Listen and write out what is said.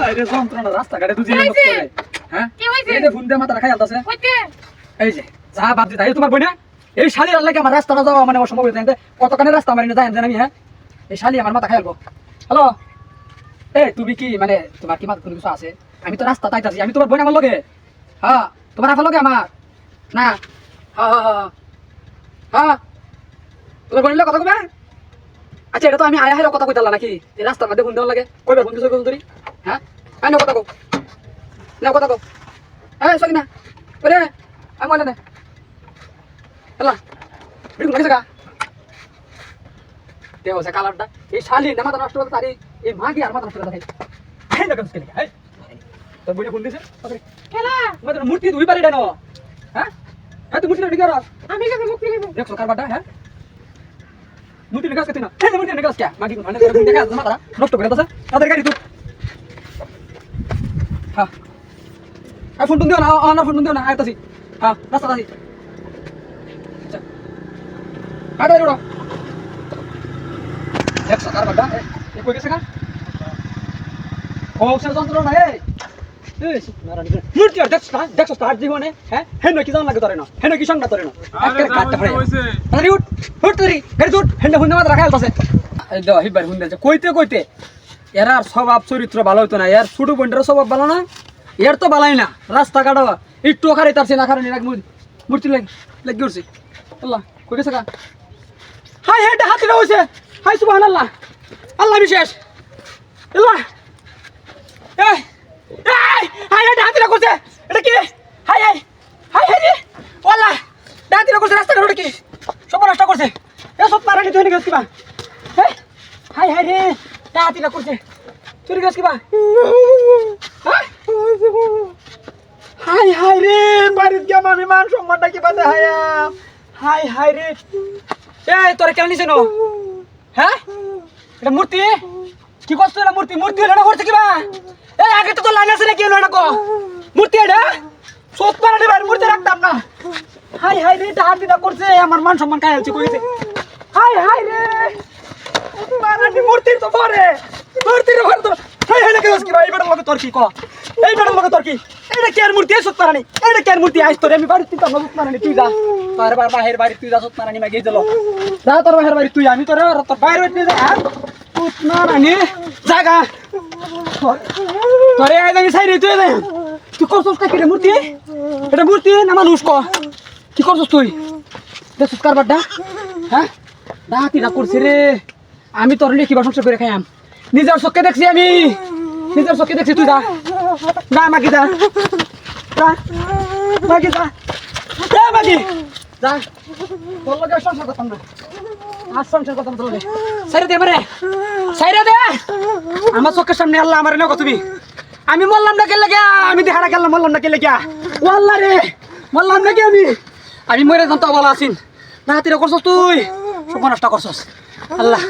আরে যন্ত্রণা রাস্তা ঘাটে তুই জিনিস করে হ্যাঁ এই যে ফোন দিয়ে মাথা রাখাই আলতাছে এই যে যা বাদ দি তাই তোমার বই না এই শালির আল্লাহকে আমার রাস্তাটা যাওয়া মানে অসম্ভব হয়ে যায় কতখানি রাস্তা মারি না জানেন আমি হ্যাঁ এই শালি আমার মাথা খাইলবো হ্যালো এই তুমি কি মানে তোমার কি মাথা কোনো কিছু আছে আমি তো রাস্তা তাইতাছি আমি তোমার বই আমার লগে হ্যাঁ তোমার আফা লগে আমার না হ্যাঁ হ্যাঁ হ্যাঁ তোমার বোনের কথা কবে আচ্ছা এটা তো আমি আয়া কথা কইতালা নাকি এই রাস্তার মধ্যে ফোন দেওয়ার লাগে কইবার ফোন দিছো কোন ধরি হ্যাঁ আই না কথা কও না কথা কও এই সরি না ওরে আমি বলে না হ্যালো বিড়ি কোন জায়গা দেও সে কালারটা এই শালি না মাথা নষ্ট করতে তারি এই মাগি আর মাথা নষ্ট করতে এই না কমসকে এই তো বুড়ি ফোন দিছে খেলা মানে মূর্তি দুই পারে ডানো হ্যাঁ হ্যাঁ তুই মূর্তি রেডি কর আমি কাছে মুক্তি নেব দেখছো কারবারটা হ্যাঁ মুটি নিকাস করতে না এই মুটি নিকাস কে মাগি মানে দেখা মাথা নষ্ট করে দাও তাদের গাড়ি তুই হ্যাঁ এই ফোন দিও না ফোন দিও না আইতাছি হ্যাঁ রাস্তা দাসি আচ্ছা কাটা রোড দেখছো কারবারটা এই কই গেছে কা ও সে যন্ত্রণা এই মুটি আর দেখছো স্টার্ট জীবনে হ্যাঁ হেন কি জান লাগে তোরে না হেন কি সংবাদ তোরে না একটা কাটতে পারে আরে উঠ তুই গাড়ি উঠ হেন হুন্ডা মাথা রাখাই আলতাছে এই দাও হিবার হুন্ডা কইতে এর স্বভাব চরিত্র ভালো হইতো না এর ছোট বোনটার স্বভাব ভালো না এর তো ভালাই না রাস্তা কাটাবা একটু খারে তারছে না খারে মূর্তি লাগি উঠছে আল্লাহ কই গেছে কা হাই হেটা হাতে হইছে হাই সুবহানাল্লাহ আল্লাহ বিশেষ আল্লাহ এই এই হাই হেটা হাতে করছে এটা কি হাই হাই হাই হাই রে আল্লাহ হাতে করছে রাস্তা কাটা কি সব নষ্ট করছে এ সব মারানি তুই গেছিস কিবা হাই হাই রে হাতে করছে চুরি গেছিস কিবা হাই হাই রে বাড়িতে গিয়ে আমি মান সম্মানটা কি বাদে হায়া হাই হাই রে এই তোরা কেন নিছে নো হ্যাঁ এটা মূর্তি কি করছ না মূর্তি এটা করছে কিবা এই আগে তো লাইন আছে না কি হলো না কো মূর্তি এটা সত পারানি বাড়ি মূর্তি রাখতাম না হাই হাই রে এটা হাতিটা করছে আমার মান সম্মান কাইলছে কইছে হাই হাই রে পারানি মূর্তির তো পরে মূর্তির পরে তো হাই হাই লাগে কি ভাই বেটার লগে তোর কি কো এই বেটার লগে তোর কি এটা কি আর মূর্তি সত পারানি এটা কি আর মূর্তি আইছ তোরে আমি বাড়ি তুই সত পারানি তুই যা তোর বাহির বাড়ি তুই যা সত পারানি মাগি দিলো যা তোর বাহির বাড়ি তুই আমি তোর বাইরে হইতে যা সত পারানি জায়গা তোরে আই আমি সাইরে তুই না তুই করছস কি রে মূর্তি এটা মূর্তি না মানুষ ক কি করছস তুই দেখছস কারবারটা হ্যাঁ ডাহাতিটা করছে রে আমি তোর নিয়ে কি সংসার করে খাইয়াম নিজের চোখে দেখছি আমি নিজের চোখে দেখছি তুই যা না মাগি যা মাগি যা মাগি যা তোর লগে সংসার করতাম না আর সংসার করতাম তোর লগে সাইরে দে মারে সাইরে দে আমার চোখের সামনে আল্লাহ আমার নেও তুমি আমি বললাম না কে লাগে আমি দেখাড়া গেলাম বললাম না কে লাগে ও আল্লাহ রে বললাম নাকি আমি মরে যাম তো ভালো আছিস না হাতিরা করছস তুই সব নষ্ট করছস আল্লাহ